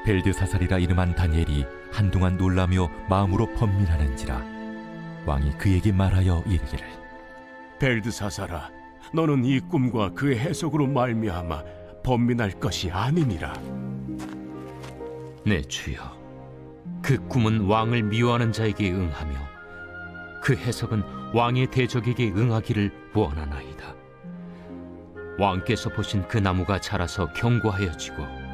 벨드사살이라 이름한 다니엘이 한동안 놀라며 마음으로 번민하는지라. 왕이 그에게 말하여 이르기를, 벨드사살아, 너는 이 꿈과 그의 해석으로 말미암아 번민할 것이 아니니라. 내 주여, 그 꿈은 왕을 미워하는 자에게 응하며 그 해석은 왕의 대적에게 응하기를 원하나이다. 왕께서 보신 그 나무가 자라서 견고하여지고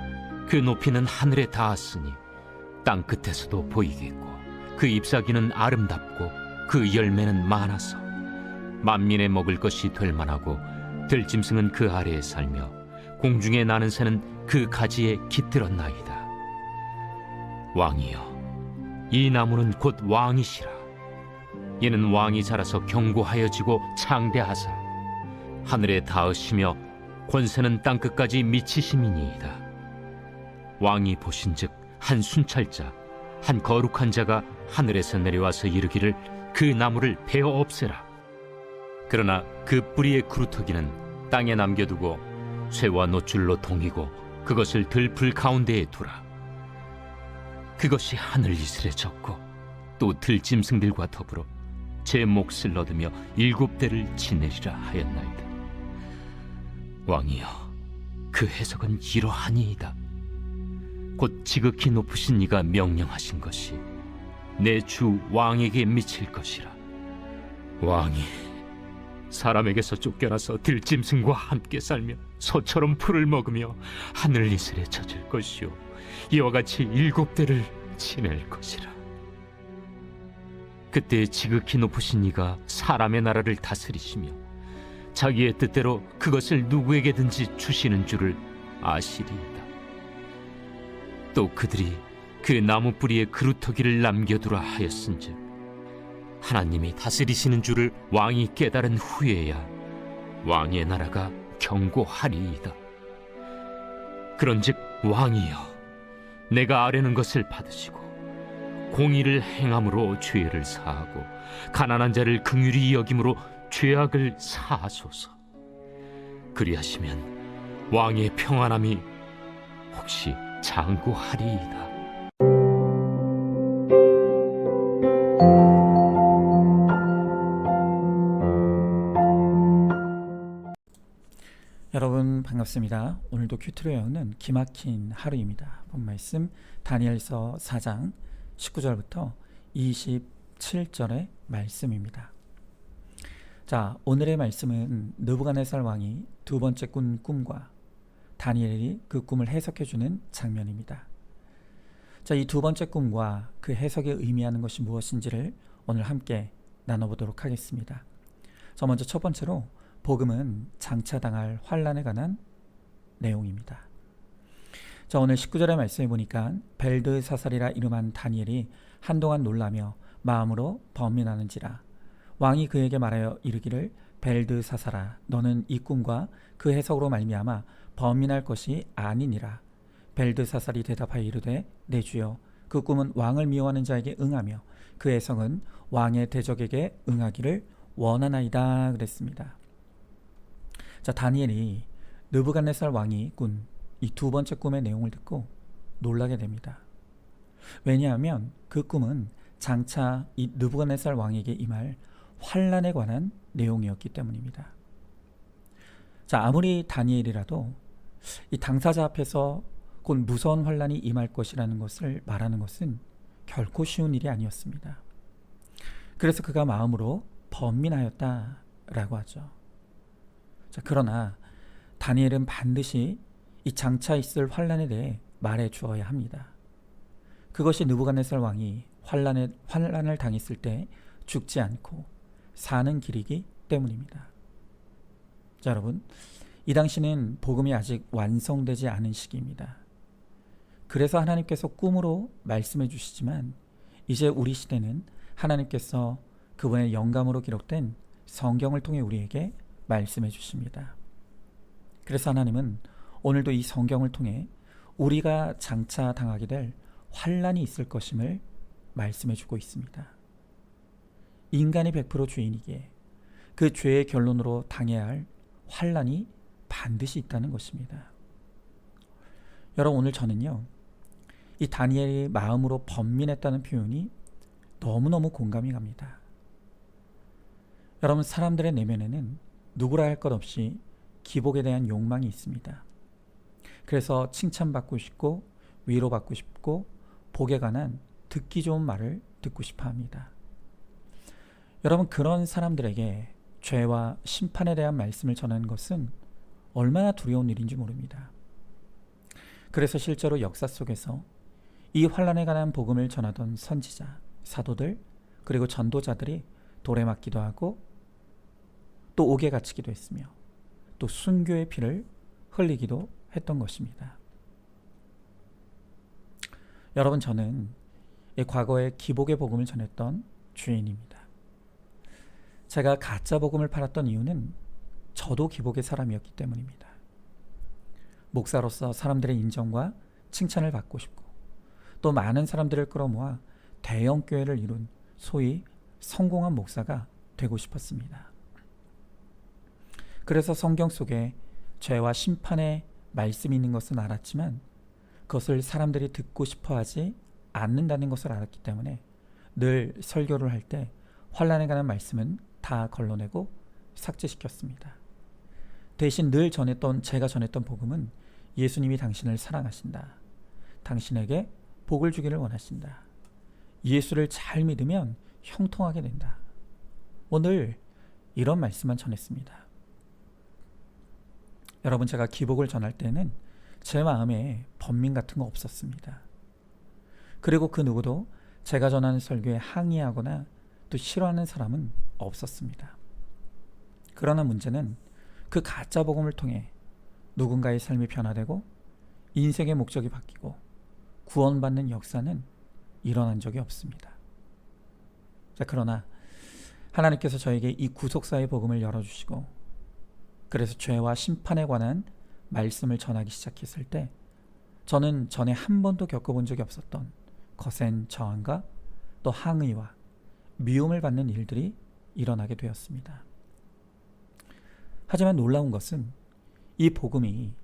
그 높이는 하늘에 닿았으니 땅 끝에서도 보이겠고 그 잎사귀는 아름답고 그 열매는 많아서 만민의 먹을 것이 될 만하고 들짐승은 그 아래에 살며 공중에 나는 새는 그 가지에 깃들었나이다. 왕이여, 이 나무는 곧 왕이시라. 이는 왕이 자라서 견고하여지고 창대하사 하늘에 닿으시며 권세는 땅끝까지 미치심이니이다. 왕이 보신즉 한 순찰자, 한 거룩한 자가 하늘에서 내려와서 이르기를, 그 나무를 베어 없애라. 그러나 그 뿌리의 그루터기는 땅에 남겨두고 쇠와 노줄로 동이고 그것을 들풀 가운데에 두라. 그것이 하늘 이슬에 젖고 또 들짐승들과 더불어 제 몫을 얻으며 7대를 지내리라 하였나이다. 왕이여, 그 해석은 이러하니이다. 곧 지극히 높으신 이가 명령하신 것이 내 주 왕에게 미칠 것이라. 왕이 사람에게서 쫓겨나서 들짐승과 함께 살며 소처럼 풀을 먹으며 하늘 이슬에 젖을 것이요 이와 같이 7대를 지낼 것이라. 그때 지극히 높으신 이가 사람의 나라를 다스리시며 자기의 뜻대로 그것을 누구에게든지 주시는 줄을 아시리이다. 또 그들이 그 나무 뿌리에 그루터기를 남겨두라 하였은즉 하나님이 다스리시는 줄을 왕이 깨달은 후에야 왕의 나라가 견고하리이다. 그런즉 왕이여, 내가 아뢰는 것을 받으시고 공의를 행함으로 죄를 사하고 가난한 자를 긍휼히 여김으로 죄악을 사하소서. 그리하시면 왕의 평안함이 혹시 장구하리이다. 여러분 반갑습니다. 오늘도 큐티로 외우는 기막힌 하루입니다. 본 말씀 다니엘서 4장 19절부터 27절의 말씀입니다. 자, 오늘의 말씀은 느부갓네살 왕이 두 번째 꾼 꿈과 다니엘이 그 꿈을 해석해주는 장면입니다. 자, 이 두 번째 꿈과 그 해석에 의미하는 것이 무엇인지를 오늘 함께 나눠보도록 하겠습니다. 자, 먼저 첫 번째로 복음은 장차당할 환난에 관한 내용입니다. 자, 오늘 19절의 말씀에 보니까 벨드사살이라 이름한 다니엘이 한동안 놀라며 마음으로 번민하는지라. 왕이 그에게 말하여 이르기를, 벨드사살아, 너는 이 꿈과 그 해석으로 말미암아 번민할 것이 아니니라. 벨드사살이 대답하여 이르되, 내 주여, 그 꿈은 왕을 미워하는 자에게 응하며 그 해석은 왕의 대적에게 응하기를 원하나이다 그랬습니다. 자, 다니엘이 느부갓네살 왕이 꾼 이 두 번째 꿈의 내용을 듣고 놀라게 됩니다. 왜냐하면 그 꿈은 장차 이 느부갓네살 왕에게 임할 환난에 관한 내용이었기 때문입니다. 자, 아무리 다니엘이라도 이 당사자 앞에서 곧 무서운 환난이 임할 것이라는 것을 말하는 것은 결코 쉬운 일이 아니었습니다. 그래서 그가 마음으로 번민하였다라고 하죠. 자, 그러나 다니엘은 반드시 이 장차 있을 환난에 대해 말해 주어야 합니다. 그것이 느부갓네살 왕이 환난을 당했을 때 죽지 않고 사는 길이기 때문입니다. 자, 여러분, 이 당시는 복음이 아직 완성되지 않은 시기입니다. 그래서 하나님께서 꿈으로 말씀해 주시지만 이제 우리 시대는 하나님께서 그분의 영감으로 기록된 성경을 통해 우리에게 말씀해 주십니다. 그래서 하나님은 오늘도 이 성경을 통해 우리가 장차 당하게 될 환난이 있을 것임을 말씀해 주고 있습니다. 인간이 100% 죄인이기에 그 죄의 결론으로 당해야 할 환난이 반드시 있다는 것입니다. 여러분, 오늘 저는요, 이 다니엘이 마음으로 번민했다는 표현이 너무너무 공감이 갑니다. 여러분, 사람들의 내면에는 누구라 할 것 없이 기복에 대한 욕망이 있습니다. 그래서 칭찬받고 싶고 위로받고 싶고 복에 관한 듣기 좋은 말을 듣고 싶어 합니다. 여러분, 그런 사람들에게 죄와 심판에 대한 말씀을 전하는 것은 얼마나 두려운 일인지 모릅니다. 그래서 실제로 역사 속에서 이 환난에 관한 복음을 전하던 선지자, 사도들, 그리고 전도자들이 돌에 맞기도 하고 또 옥에 갇히기도 했으며 또 순교의 피를 흘리기도 했던 것입니다. 여러분, 저는 과거에 기복의 복음을 전했던 주인입니다. 제가 가짜 복음을 팔았던 이유는 저도 기복의 사람이었기 때문입니다. 목사로서 사람들의 인정과 칭찬을 받고 싶고 또 많은 사람들을 끌어모아 대형 교회를 이룬 소위 성공한 목사가 되고 싶었습니다. 그래서 성경 속에 죄와 심판의 말씀이 있는 것은 알았지만 그것을 사람들이 듣고 싶어하지 않는다는 것을 알았기 때문에 늘 설교를 할 때 환난에 관한 말씀은 다 걸러내고 삭제시켰습니다. 대신 늘 제가 전했던 복음은 예수님이 당신을 사랑하신다. 당신에게 복을 주기를 원하신다. 예수를 잘 믿으면 형통하게 된다. 오늘 이런 말씀만 전했습니다. 여러분, 제가 기복을 전할 때는 제 마음에 번민 같은 거 없었습니다. 그리고 그 누구도 제가 전하는 설교에 항의하거나 또 싫어하는 사람은 없었습니다. 그러나 문제는 그 가짜 복음을 통해 누군가의 삶이 변화되고 인생의 목적이 바뀌고 구원받는 역사는 일어난 적이 없습니다. 자, 그러나 하나님께서 저에게 이 구속사의 복음을 열어주시고 그래서 죄와 심판에 관한 말씀을 전하기 시작했을 때 저는 전에 한 번도 겪어본 적이 없었던 거센 저항과 또 항의와 미움을 받는 일들이 일어나게 되었습니다. 하지만 놀라운 것은 이 복음이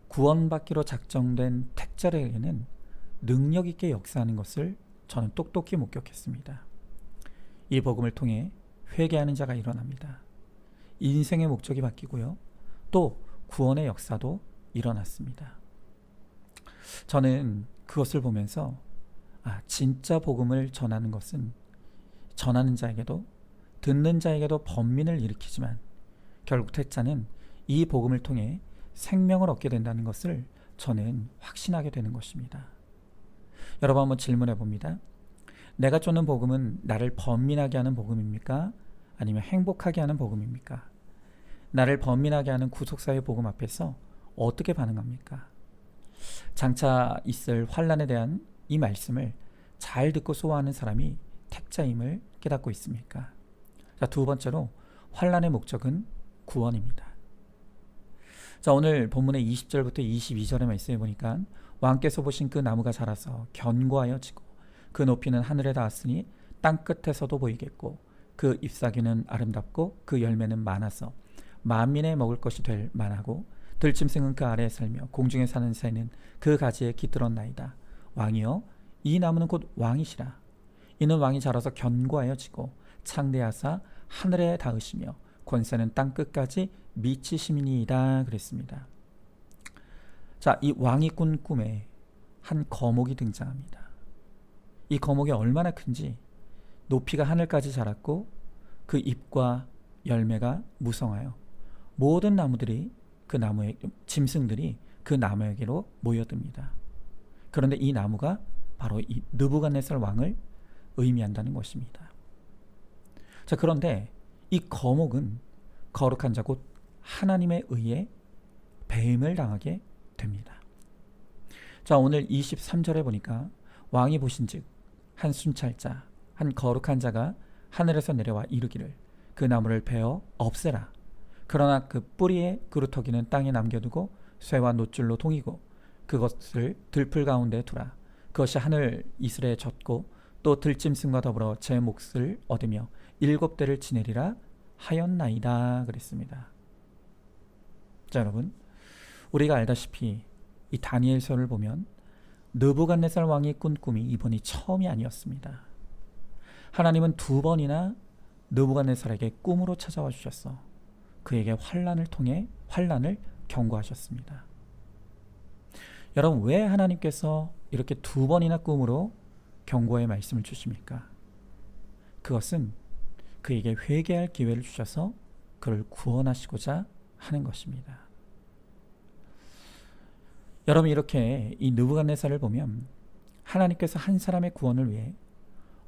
구원받기로 작정된 택자에게는 능력 있게 역사하는 것을 저는 똑똑히 목격했습니다. 이 복음을 통해 회개하는 자가 일어납니다. 인생의 목적이 바뀌고요. 또 구원의 역사도 일어났습니다. 저는 그것을 보면서 진짜 복음을 전하는 것은 전하는 자에게도 듣는 자에게도 번민을 일으키지만 결국 택자는 이 복음을 통해 생명을 얻게 된다는 것을 저는 확신하게 되는 것입니다. 여러분, 한번 질문해 봅니다. 내가 쫓는 복음은 나를 번민하게 하는 복음입니까? 아니면 행복하게 하는 복음입니까? 나를 번민하게 하는 구속사의 복음 앞에서 어떻게 반응합니까? 장차 있을 환난에 대한 이 말씀을 잘 듣고 소화하는 사람이 택자임을 깨닫고 있습니까? 자, 두 번째로 환난의 목적은 구원입니다. 자, 오늘 본문의 20절부터 22절의 말씀에 보니까 왕께서 보신 그 나무가 자라서 견고하여 지고 그 높이는 하늘에 닿았으니 땅끝에서도 보이겠고 그 잎사귀는 아름답고 그 열매는 많아서 만민의 먹을 것이 될 만하고 들짐승은 그 아래에 살며 공중에 사는 새는 그 가지에 깃들었나이다. 왕이여, 이 나무는 곧 왕이시라. 이는 왕이 자라서 견고하여 지고 창대하사 하늘에 닿으시며 권세는 땅 끝까지 미치심이니이다. 그랬습니다. 자, 이 왕이 꾼 꿈에 한 거목이 등장합니다. 이 거목이 얼마나 큰지 높이가 하늘까지 자랐고 그 잎과 열매가 무성하여 모든 나무들이 그 나무에 짐승들이 그 나무에게로 모여듭니다. 그런데 이 나무가 바로 이 느부갓네살 왕을 의미한다는 것입니다. 자, 그런데 이 거목은 거룩한 자 곧 하나님에 의해 배임을 당하게 됩니다. 자, 오늘 23절에 보니까 왕이 보신즉 한 순찰자 한 거룩한 자가 하늘에서 내려와 이르기를 그 나무를 베어 없애라. 그러나 그 뿌리에 그루터기는 땅에 남겨두고 쇠와 노줄로 동이고 그것을 들풀 가운데 두라. 그것이 하늘 이슬에 젖고 또 들짐승과 더불어 제 몫을 얻으며 7대를 지내리라 하였나이다. 그랬습니다. 자, 여러분, 우리가 알다시피 이 다니엘서를 보면 느부갓네살 왕이 꾼 꿈이 이번이 처음이 아니었습니다. 하나님은 2번이나 느부갓네살에게 꿈으로 찾아와 주셔서 그에게 환난을 통해 환난을 경고하셨습니다. 여러분, 왜 하나님께서 이렇게 2번이나 꿈으로 경고의 말씀을 주십니까? 그것은 그에게 회개할 기회를 주셔서 그를 구원하시고자 하는 것입니다. 여러분, 이렇게 이 느부갓네살을 보면 하나님께서 한 사람의 구원을 위해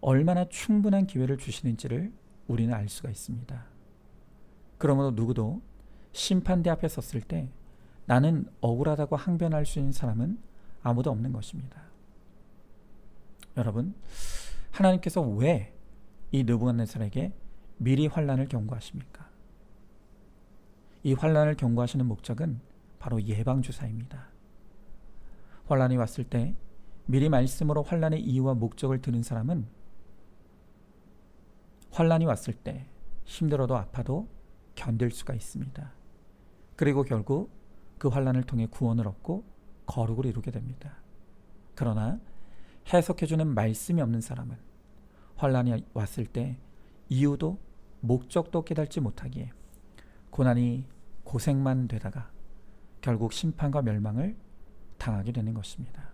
얼마나 충분한 기회를 주시는지를 우리는 알 수가 있습니다. 그러므로 누구도 심판대 앞에 섰을 때 나는 억울하다고 항변할 수 있는 사람은 아무도 없는 것입니다. 여러분, 하나님께서 왜 이 느부갓네살에게 미리 환난을 경고하십니까? 이 환난을 경고하시는 목적은 바로 예방주사입니다. 환난이 왔을 때 미리 말씀으로 환난의 이유와 목적을 들은 사람은 환난이 왔을 때 힘들어도 아파도 견딜 수가 있습니다. 그리고 결국 그 환난을 통해 구원을 얻고 거룩을 이루게 됩니다. 그러나 해석해주는 말씀이 없는 사람은 환난이 왔을 때 이유도 목적도 깨닫지 못하기에 고난이 고생만 되다가 결국 심판과 멸망을 당하게 되는 것입니다.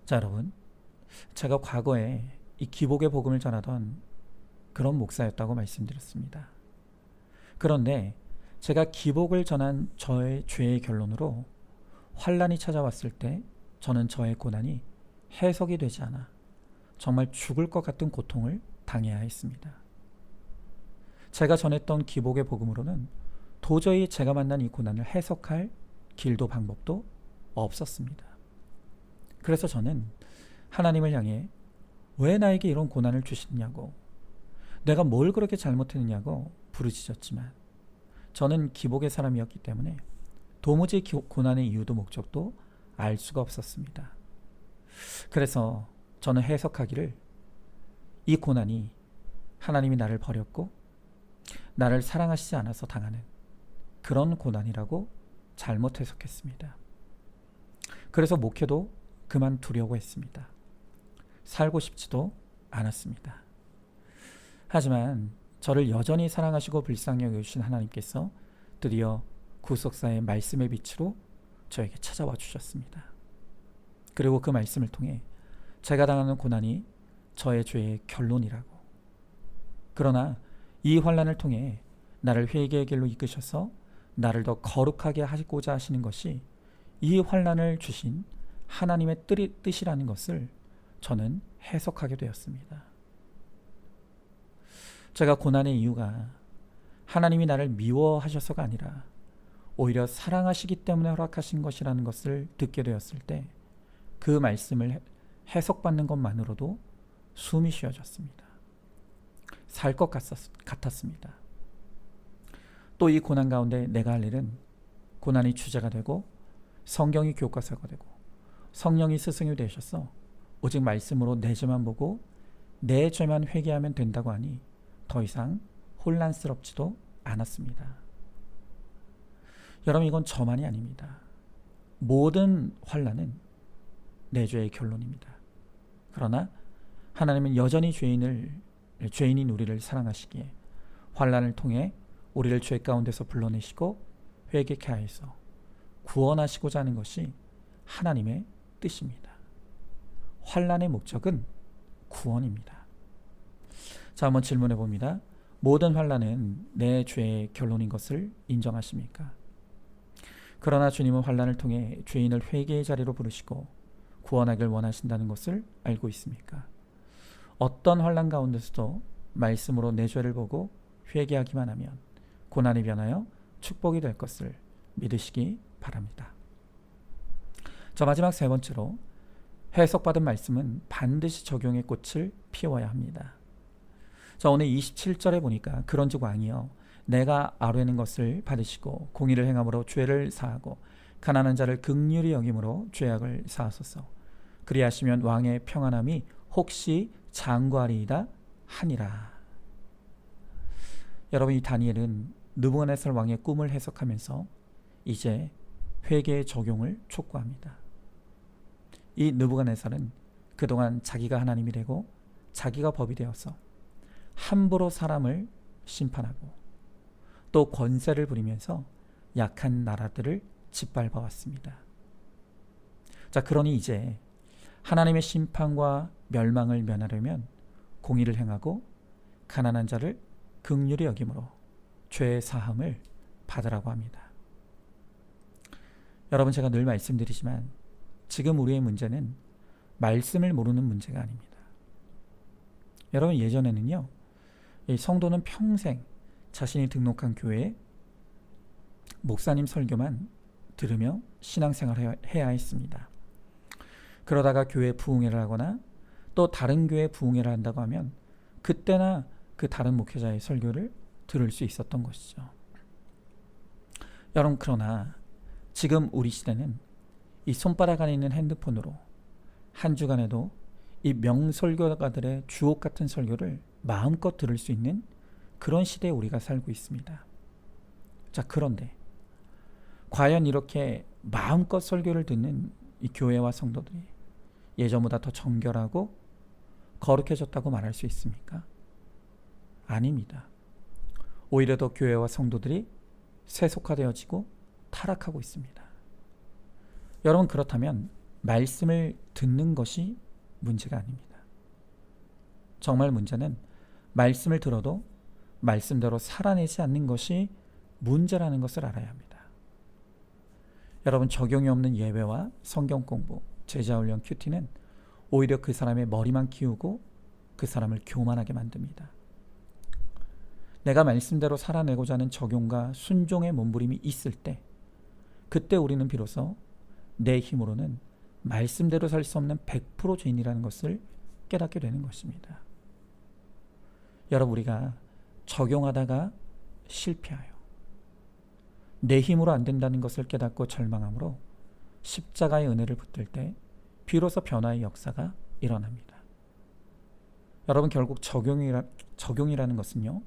자, 여러분, 제가 과거에 이 기복의 복음을 전하던 그런 목사였다고 말씀드렸습니다. 그런데 제가 기복을 전한 저의 죄의 결론으로 환난이 찾아왔을 때 저는 저의 고난이 해석이 되지 않아 정말 죽을 것 같은 고통을 당해야 했습니다. 제가 전했던 기복의 복음으로는 도저히 제가 만난 이 고난을 해석할 길도 방법도 없었습니다. 그래서 저는 하나님을 향해 왜 나에게 이런 고난을 주시느냐고, 내가 뭘 그렇게 잘못했느냐고 부르짖었지만 저는 기복의 사람이었기 때문에 도무지 고난의 이유도 목적도 알 수가 없었습니다. 그래서 저는 해석하기를 이 고난이 하나님이 나를 버렸고 나를 사랑하시지 않아서 당하는 그런 고난이라고 잘못 해석했습니다. 그래서 목회도 그만두려고 했습니다. 살고 싶지도 않았습니다. 하지만 저를 여전히 사랑하시고 불쌍히 여겨주신 하나님께서 드디어 구속사의 말씀의 빛으로 저에게 찾아와 주셨습니다. 그리고 그 말씀을 통해 제가 당하는 고난이 저의 죄의 결론이라고, 그러나 이 환난을 통해 나를 회개의 길로 이끄셔서 나를 더 거룩하게 하시고자 하시는 것이 이 환난을 주신 하나님의 뜻이라는 것을 저는 해석하게 되었습니다. 제가 고난의 이유가 하나님이 나를 미워하셔서가 아니라 오히려 사랑하시기 때문에 허락하신 것이라는 것을 듣게 되었을 때 그 말씀을 해석받는 것만으로도 숨이 쉬어졌습니다. 살 것 같았습니다. 또 이 고난 가운데 내가 할 일은 고난이 주제가 되고 성경이 교과서가 되고 성령이 스승이 되셔서 오직 말씀으로 내 죄만 보고 내 죄만 회개하면 된다고 하니 더 이상 혼란스럽지도 않았습니다. 여러분, 이건 저만이 아닙니다. 모든 환난은 내 죄의 결론입니다. 그러나 하나님은 여전히 죄인인 우리를 사랑하시기에 환난을 통해 우리를 죄 가운데서 불러내시고 회개케 하여서 구원하시고자 하는 것이 하나님의 뜻입니다. 환난의 목적은 구원입니다. 자, 한번 질문해 봅니다. 모든 환난은 내 죄의 결론인 것을 인정하십니까? 그러나 주님은 환난을 통해 죄인을 회개의 자리로 부르시고 구원하길 원하신다는 것을 알고 있습니까? 어떤 환난 가운데서도 말씀으로 내 죄를 보고 회개하기만 하면 고난이 변하여 축복이 될 것을 믿으시기 바랍니다. 자, 마지막 세 번째로 해석받은 말씀은 반드시 적용의 꽃을 피워야 합니다. 자, 오늘 27절에 보니까 그런즉 왕이여 내가 아뢰는 것을 받으시고 공의를 행함으로 죄를 사하고 가난한 자를 긍휼히 여김으로 죄악을 사하소서. 그리하시면 왕의 평안함이 혹시 장구하리이다 하니라. 여러분, 이 다니엘은 느부갓네살 왕의 꿈을 해석하면서 이제 회개의 적용을 촉구합니다. 이 느부갓네살은 그동안 자기가 하나님이 되고 자기가 법이 되어서 함부로 사람을 심판하고 또 권세를 부리면서 약한 나라들을 짓밟아 왔습니다. 자, 그러니 이제 하나님의 심판과 멸망을 면하려면 공의를 행하고 가난한 자를 긍휼히 여김으로 죄의 사함을 받으라고 합니다. 여러분, 제가 늘 말씀드리지만 지금 우리의 문제는 말씀을 모르는 문제가 아닙니다. 여러분, 예전에는요, 이 성도는 평생 자신이 등록한 교회에 목사님 설교만 들으며 신앙생활을 해야 했습니다. 그러다가 교회 부흥회를 하거나 또 다른 교회 부흥회를 한다고 하면 그때나 그 다른 목회자의 설교를 들을 수 있었던 것이죠. 여러분, 그러나 지금 우리 시대는 이 손바닥 안에 있는 핸드폰으로 한 주간에도 이 명설교가들의 주옥 같은 설교를 마음껏 들을 수 있는 그런 시대에 우리가 살고 있습니다. 자, 그런데 과연 이렇게 마음껏 설교를 듣는 이 교회와 성도들이 예전보다 더 정결하고 거룩해졌다고 말할 수 있습니까? 아닙니다. 오히려 더 교회와 성도들이 세속화되어지고 타락하고 있습니다. 여러분, 그렇다면 말씀을 듣는 것이 문제가 아닙니다. 정말 문제는 말씀을 들어도 말씀대로 살아내지 않는 것이 문제라는 것을 알아야 합니다. 여러분, 적용이 없는 예배와 성경 공부, 제자훈련 큐티는 오히려 그 사람의 머리만 키우고 그 사람을 교만하게 만듭니다. 내가 말씀대로 살아내고자 하는 적용과 순종의 몸부림이 있을 때, 그때 우리는 비로소 내 힘으로는 말씀대로 살 수 없는 100% 죄인이라는 것을 깨닫게 되는 것입니다. 여러분, 우리가 적용하다가 실패하여 내 힘으로 안 된다는 것을 깨닫고 절망함으로 십자가의 은혜를 붙들 때 비로소 변화의 역사가 일어납니다. 여러분, 결국 적용이라는 것은요,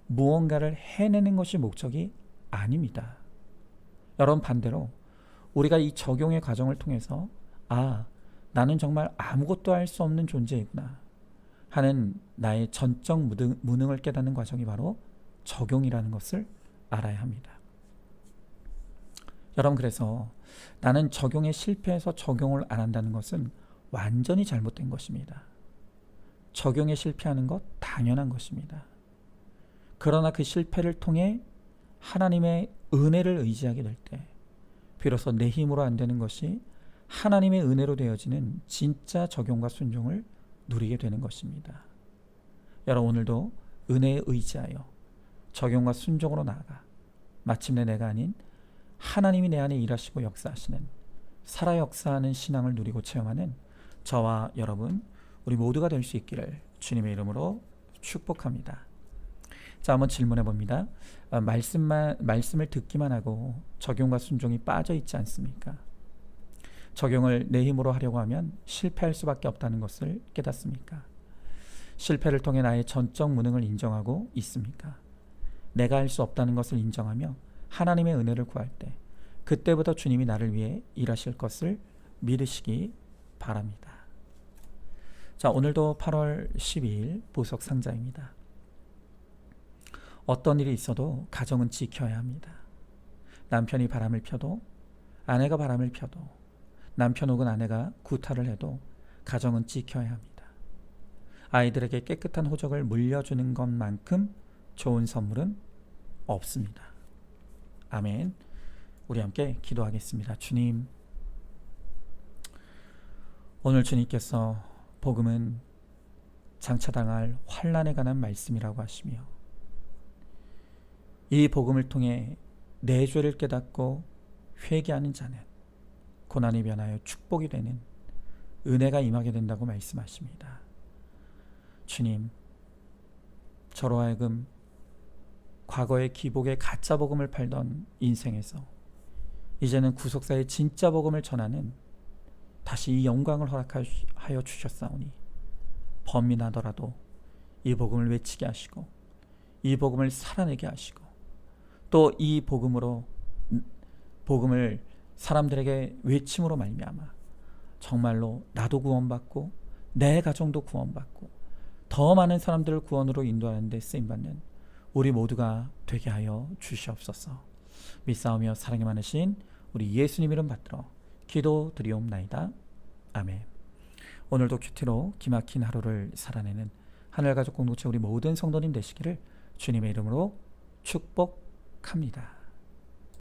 무언가를 해내는 것이 목적이 아닙니다. 여러분, 반대로 우리가 이 적용의 과정을 통해서 나는 정말 아무것도 할 수 없는 존재이구나 하는 나의 전적 무능을 깨닫는 과정이 바로 적용이라는 것을 알아야 합니다. 여러분, 그래서 나는 적용에 실패해서 적용을 안 한다는 것은 완전히 잘못된 것입니다. 적용에 실패하는 것 당연한 것입니다. 그러나 그 실패를 통해 하나님의 은혜를 의지하게 될 때 비로소 내 힘으로 안 되는 것이 하나님의 은혜로 되어지는 진짜 적용과 순종을 누리게 되는 것입니다. 여러분, 오늘도 은혜에 의지하여 적용과 순종으로 나아가 마침내 내가 아닌 하나님이 내 안에 일하시고 역사하시는 살아 역사하는 신앙을 누리고 체험하는 저와 여러분, 우리 모두가 될 수 있기를 주님의 이름으로 축복합니다. 자, 한번 질문해 봅니다. 말씀을 듣기만 하고 적용과 순종이 빠져 있지 않습니까? 적용을 내 힘으로 하려고 하면 실패할 수밖에 없다는 것을 깨닫습니까? 실패를 통해 나의 전적 무능을 인정하고 있습니까? 내가 할 수 없다는 것을 인정하며 하나님의 은혜를 구할 때 그때부터 주님이 나를 위해 일하실 것을 믿으시기 바랍니다. 자, 오늘도 8월 12일 보석 상자입니다. 어떤 일이 있어도 가정은 지켜야 합니다. 남편이 바람을 펴도, 아내가 바람을 펴도, 남편 혹은 아내가 구타를 해도 가정은 지켜야 합니다. 아이들에게 깨끗한 호적을 물려주는 것만큼 좋은 선물은 없습니다. 아멘. 우리 함께 기도하겠습니다. 주님, 오늘 주님께서 복음은 장차당할 환난에 관한 말씀이라고 하시며 이 복음을 통해 내 죄를 깨닫고 회개하는 자는 고난이 변하여 축복이 되는 은혜가 임하게 된다고 말씀하십니다. 주님, 저로 하여금 과거의 기복의 가짜 복음을 팔던 인생에서 이제는 구속사의 진짜 복음을 전하는 다시 이 영광을 허락하여 주셨사오니 범민하더라도 이 복음을 외치게 하시고 이 복음을 살아내게 하시고 또 이 복음을 사람들에게 외침으로 말미암아 정말로 나도 구원받고 내 가정도 구원받고 더 많은 사람들을 구원으로 인도하는 데 쓰임받는 우리 모두가 되게 하여 주시옵소서. 믿사오며 사랑이 많으신 우리 예수님 이름 받들어 기도드리옵나이다. 아멘. 오늘도 큐티로 기막힌 하루를 살아내는 하늘가족 공동체 우리 모든 성도님 되시기를 주님의 이름으로 축복합니다.